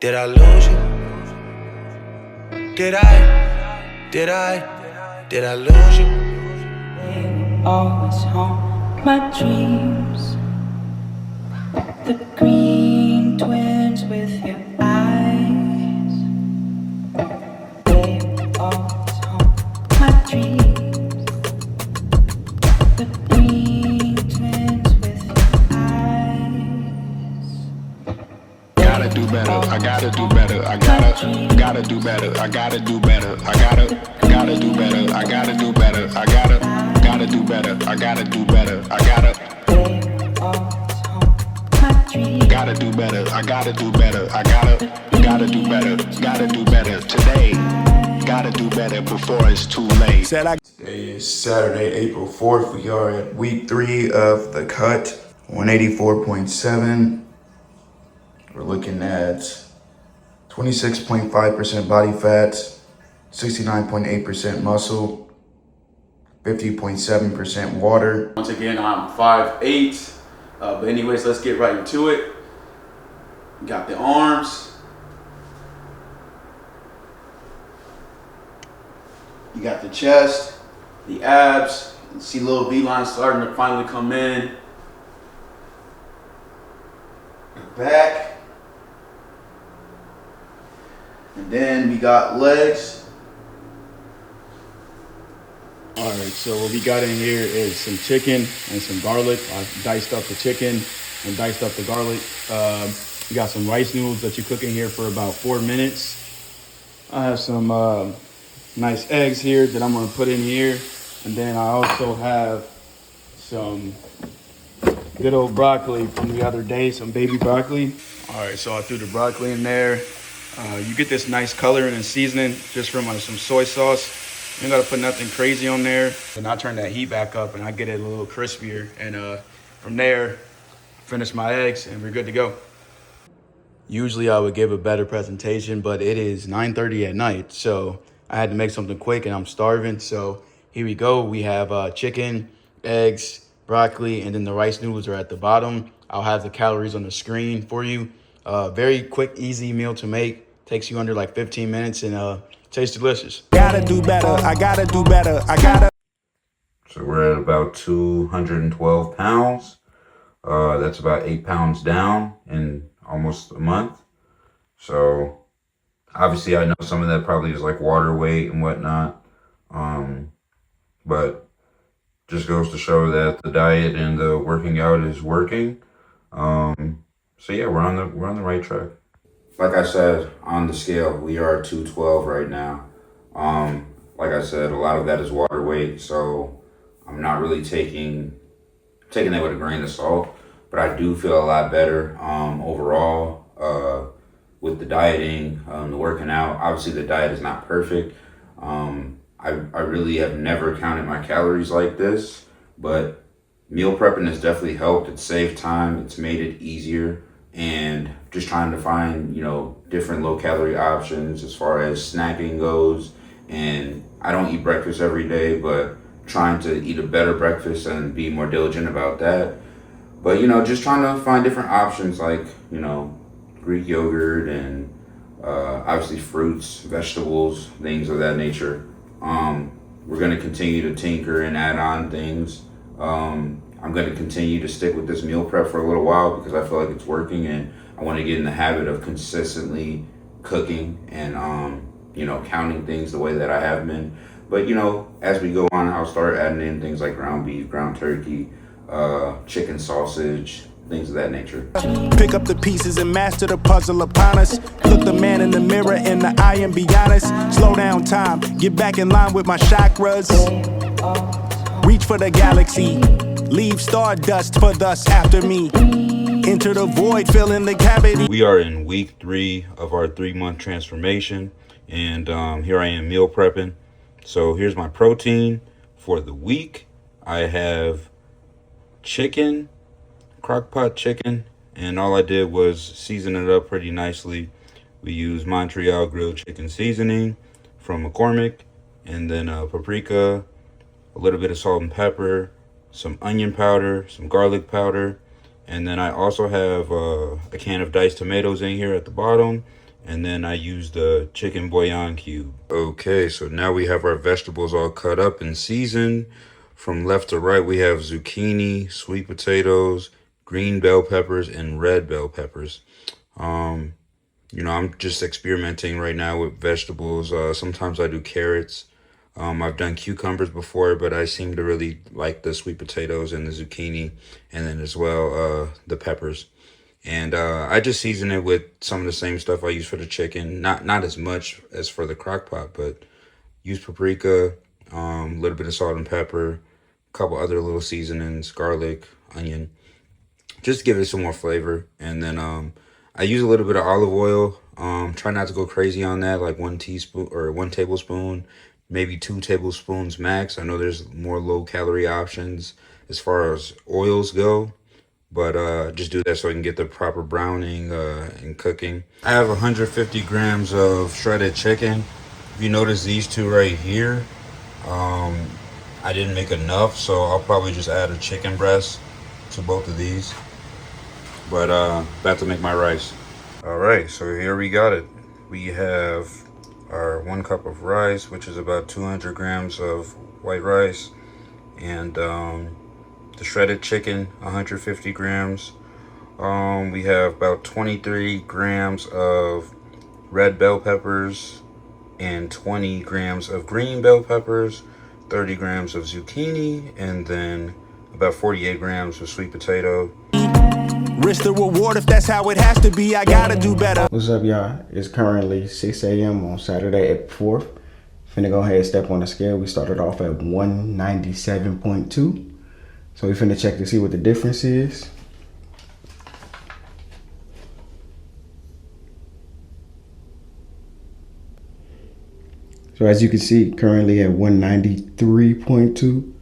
Did I lose you? Did I lose you? Always haunt my dreams. The green twins with your eyes. They always haunt my dreams. The green twins with your eyes. Gotta do better, I gotta do better, I gotta do better, I gotta do better, I gotta do better, I gotta do better, I gotta do better, I gotta do better, I gotta do better, I gotta do better, I gotta do better, gotta do better today, gotta do better before it's too late. Today is Saturday, April 4th. We are at week 3 of the cut, 184.7. We're looking at 26.5% body fat, 69.8% muscle, 50.7% water. Once again, I'm 5'8", but anyways, let's get right into it. Got the arms. You got the chest, the abs. You see little V-lines starting to finally come in. The back. And then we got legs. All right, so what we got in here is some chicken and some garlic. I diced up the chicken and diced up the garlic. You got some rice noodles that you cook in here for about 4 minutes. I have some nice eggs here that I'm gonna put in here. And then I also have some good old broccoli from the other day, some baby broccoli. All right, so I threw the broccoli in there. You get this nice coloring and seasoning just from some soy sauce. You don't gotta put nothing crazy on there. And I turn that heat back up and I get it a little crispier. And from there, finish my eggs and we're good to go. Usually I would give a better presentation, but it is 9:30 at night. So I had to make something quick and I'm starving. So here we go. We have chicken, eggs, broccoli, and then the rice noodles are at the bottom. I'll have the calories on the screen for you. Very quick, easy meal to make. Takes you under like 15 minutes and tastes delicious. Gotta do better, I gotta do better, I gotta. So we're at about 212 pounds. That's about 8 pounds down in almost a month. So obviously I know some of that probably is like water weight and whatnot. But just goes to show that the diet and the working out is working. So yeah, we're on the right track. Like I said, on the scale, we are 212 right now. Like I said, a lot of that is water weight, so I'm not really taking that with a grain of salt, but I do feel a lot better overall with the dieting, the working out. Obviously, the diet is not perfect. I really have never counted my calories like this, but meal prepping has definitely helped. It's saved time. It's made it easier. And just trying to find, different low calorie options as far as snacking goes. And I don't eat breakfast every day, but trying to eat a better breakfast and be more diligent about that. But, just trying to find different options like, Greek yogurt and obviously fruits, vegetables, things of that nature. We're going to continue to tinker and add on things. I'm going to continue to stick with this meal prep for a little while because I feel like it's working and I want to get in the habit of consistently cooking and, counting things the way that I have been. But, as we go on, I'll start adding in things like ground beef, ground turkey, chicken sausage, things of that nature. Pick up the pieces and master the puzzle upon us. Look the man in the mirror in the eye and be honest. Slow down time, get back in line with my chakras. Reach for the galaxy. Leave stardust for thus after me. Enter the void, fill in the cavity. We are in week 3 of our 3-month transformation. And here I am meal prepping. So here's my protein for the week. I have chicken, crock pot chicken. And all I did was season it up pretty nicely. We use Montreal grilled chicken seasoning from McCormick. And then paprika, a little bit of salt and pepper, some onion powder, some garlic powder, and then I also have a can of diced tomatoes in here at the bottom, And then I use the chicken bouillon cube. Okay, so now we have our vegetables all cut up and seasoned. From left to right, we have zucchini, sweet potatoes, green bell peppers, and red bell peppers. Um, I'm just experimenting right now with vegetables. Sometimes I do carrots. I've done cucumbers before, but I seem to really like the sweet potatoes and the zucchini, and then as well the peppers. And I just season it with some of the same stuff I use for the chicken. Not as much as for the crock pot, but use paprika, a little bit of salt and pepper, a couple other little seasonings, garlic, onion, just to give it some more flavor. And then I use a little bit of olive oil. Try not to go crazy on that, like 1 teaspoon or 1 tablespoon, maybe 2 tablespoons max. I know there's more low calorie options as far as oils go, but just do that so I can get the proper browning and cooking. I have 150 grams of shredded chicken. If you notice these two right here, I didn't make enough, so I'll probably just add a chicken breast to both of these. But about to make my rice. All right, so here we got it. We have our 1 cup of rice, which is about 200 grams of white rice, and the shredded chicken, 150 grams. We have about 23 grams of red bell peppers and 20 grams of green bell peppers, 30 grams of zucchini, and then about 48 grams of sweet potato. Risk the reward if that's how it has to be. I gotta do better. What's up, y'all? It's currently 6 a.m. on Saturday, April 4th. Finna go ahead and step on the scale. We started off at 197.2. So we finna check to see what the difference is. So as you can see, currently at 193.2,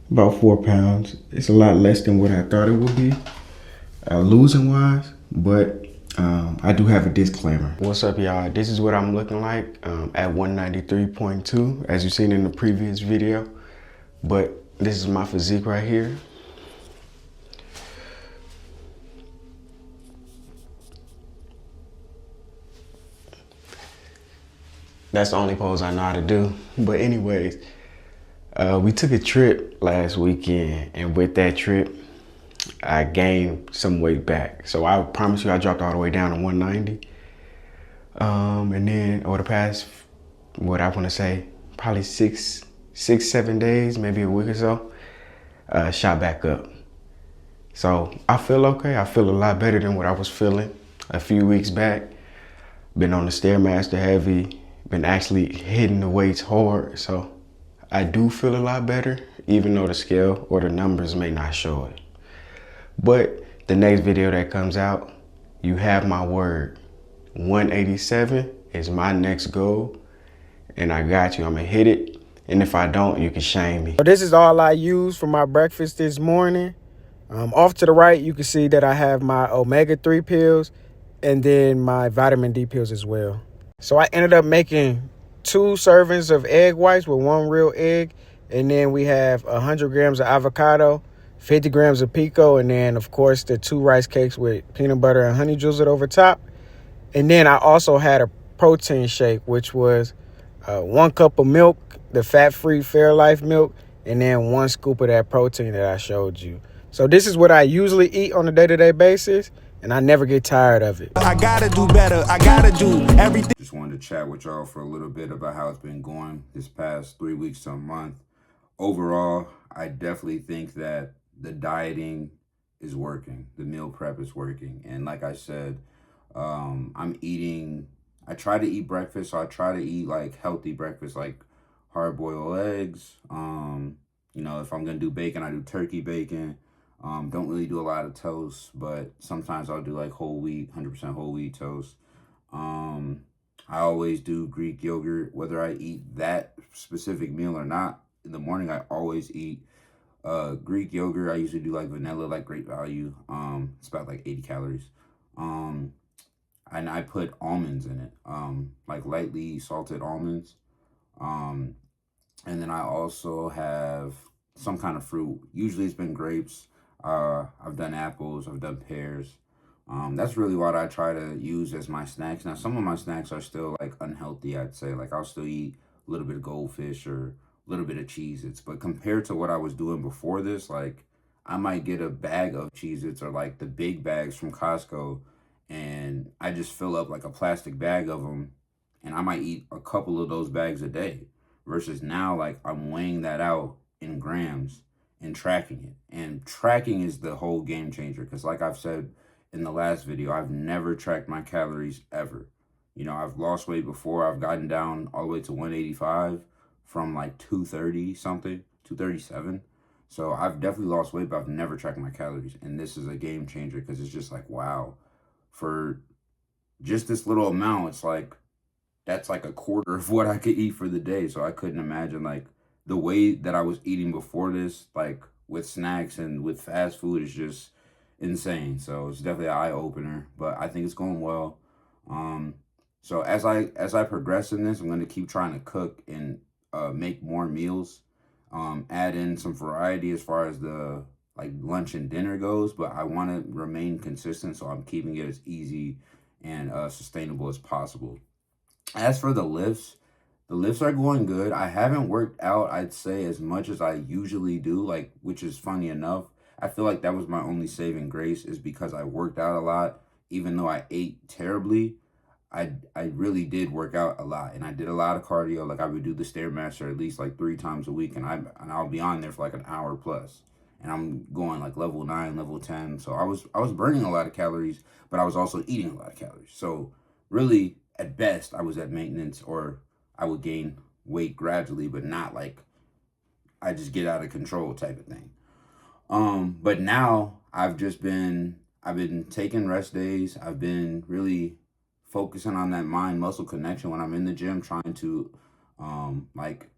about 4 pounds. It's a lot less than what I thought it would be, losing wise, but I do have a disclaimer. What's up, y'all? This is what I'm looking like at 193.2, as you've seen in the previous video. But this is my physique right here. That's the only pose I know how to do. But anyways, we took a trip last weekend, and with that trip, I gained some weight back. So I promise you, I dropped all the way down to 190. And then over the past, what I want to say, probably 7 days, maybe a week or so, shot back up. So I feel okay. I feel a lot better than what I was feeling a few weeks back. Been on the Stairmaster heavy, been actually hitting the weights hard. So I do feel a lot better, even though the scale or the numbers may not show it. But the next video that comes out, you have my word. 187 is my next goal, and I got you. I'm gonna hit it, and if I don't, you can shame me. So this is all I use for my breakfast this morning. Off to the right, you can see that I have my omega-3 pills and then my vitamin D pills as well. So I ended up making 2 servings of egg whites with 1 real egg, and then we have 100 grams of avocado, 50 grams of pico, and then, of course, the 2 rice cakes with peanut butter and honey drizzled over top. And then I also had a protein shake, which was 1 cup of milk, the fat-free Fairlife milk, and then 1 scoop of that protein that I showed you. So this is what I usually eat on a day-to-day basis, and I never get tired of it. I gotta do better. I gotta do everything. Just wanted to chat with y'all for a little bit about how it's been going this past 3 weeks to a month. Overall, I definitely think that the dieting is working. The meal prep is working. And like I said, I try to eat breakfast. So I try to eat like healthy breakfast, like hard-boiled eggs. If I'm going to do bacon, I do turkey bacon. Don't really do a lot of toast, but sometimes I'll do like whole wheat, 100% whole wheat toast. I always do Greek yogurt, whether I eat that specific meal or not. In the morning, I always eat Greek yogurt. I usually do like vanilla, like Great Value. It's about like 80 calories. And I put almonds in it, like lightly salted almonds. And then I also have some kind of fruit. Usually it's been grapes. I've done apples, I've done pears, That's really what I try to use as my snacks. Now, some of my snacks are still like unhealthy, I'd say. Like I'll still eat a little bit of goldfish or a little bit of Cheez-Its. But compared to what I was doing before this, like I might get a bag of Cheez-Its or like the big bags from Costco, and I just fill up like a plastic bag of them, and I might eat a couple of those bags a day. Versus now, like I'm weighing that out in grams and tracking it. And tracking is the whole game changer because, like I've said in the last video, I've never tracked my calories ever. You know, I've lost weight before. I've gotten down all the way to 185 from like 230 something, 237. So I've definitely lost weight, but I've never tracked my calories. And this is a game changer because it's just like, wow, for just this little amount, it's like, that's like a quarter of what I could eat for the day. So I couldn't imagine like the way that I was eating before this, like with snacks and with fast food, is just insane. So it's definitely an eye opener, but I think it's going well. So as I progress in this, I'm going to keep trying to cook and make more meals, add in some variety as far as the like lunch and dinner goes, but I want to remain consistent. So I'm keeping it as easy and sustainable as possible. As for the lifts are going good. I haven't worked out, I'd say, as much as I usually do, like, which is funny enough. I feel like that was my only saving grace, is because I worked out a lot. Even though I ate terribly, I really did work out a lot, and I did a lot of cardio. Like I would do the Stairmaster at least like 3 times a week, and I'll be on there for like an hour plus. And I'm going like level 9, level 10. So I was burning a lot of calories, but I was also eating a lot of calories. So really, at best, I was at maintenance, or I would gain weight gradually, but not like I just get out of control type of thing. But now I've been taking rest days. I've been really focusing on that mind muscle connection when I'm in the gym, trying to like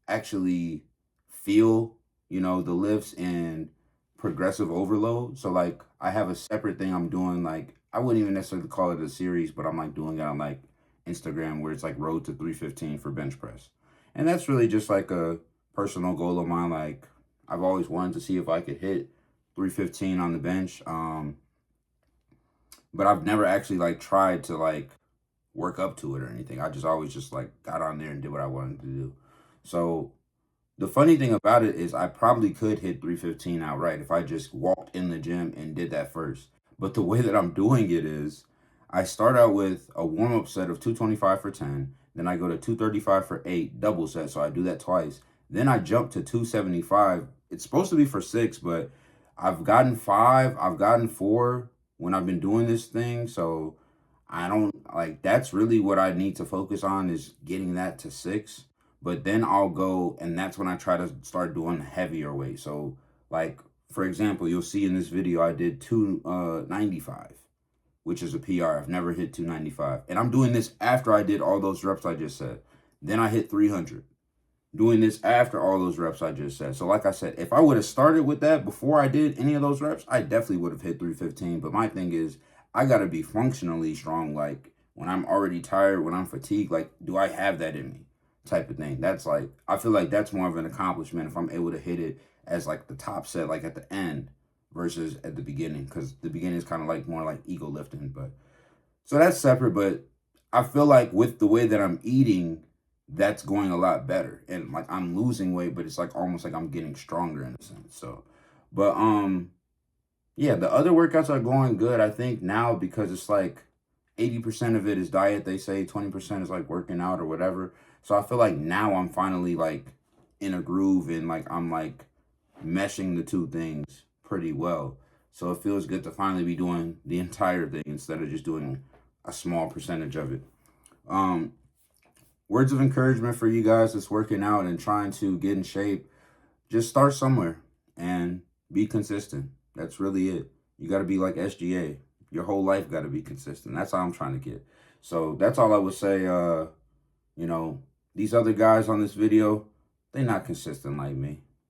actually feel, you know, the lifts and progressive overload. So like I have a separate thing I'm doing, like I wouldn't even necessarily call it a series, but I'm like doing it on like Instagram, where it's like road to 315 for bench press. And that's really just like a personal goal of mine. Like I've always wanted to see if I could hit 315 on the bench. But I've never actually like tried to like work up to it or anything. I just always just like got on there and did what I wanted to do. So the funny thing about it is I probably could hit 315 outright if I just walked in the gym and did that first. But the way that I'm doing it is I start out with a warm-up set of 225 for 10. Then I go to 235 for 8, double set. So I do that twice. Then I jump to 275. It's supposed to be for 6, but I've gotten 5. I've gotten 4 when I've been doing this thing. So I don't like, that's really what I need to focus on, is getting that to 6. But then I'll go, and that's when I try to start doing heavier weight. So like, for example, you'll see in this video, I did 295, which is a PR. I've never hit 295. And I'm doing this after I did all those reps I just said. Then I hit 300. Doing this after all those reps I just said. So like I said, if I would have started with that before I did any of those reps, I definitely would have hit 315. But my thing is, I got to be functionally strong. Like when I'm already tired, when I'm fatigued, like, do I have that in me? Type of thing. That's like, I feel like that's more of an accomplishment if I'm able to hit it as like the top set, like at the end versus at the beginning, because the beginning is kind of like more like ego lifting. But so that's separate. But I feel like with the way that I'm eating, that's going a lot better, and like I'm losing weight, but it's like almost like I'm getting stronger in a sense. So but yeah, the other workouts are going good, I think, now, because it's like 80% of it is diet, they say 20% is like working out or whatever. So I feel like now I'm finally like in a groove, and like I'm like meshing the two things pretty well. So it feels good to finally be doing the entire thing instead of just doing a small percentage of it. Words of encouragement for you guys that's working out and trying to get in shape: just start somewhere and be consistent. That's really it. You got to be like SGA. Your whole life got to be consistent. That's how I'm trying to get. So that's all I would say. You know, these other guys on this video, they're not consistent like me.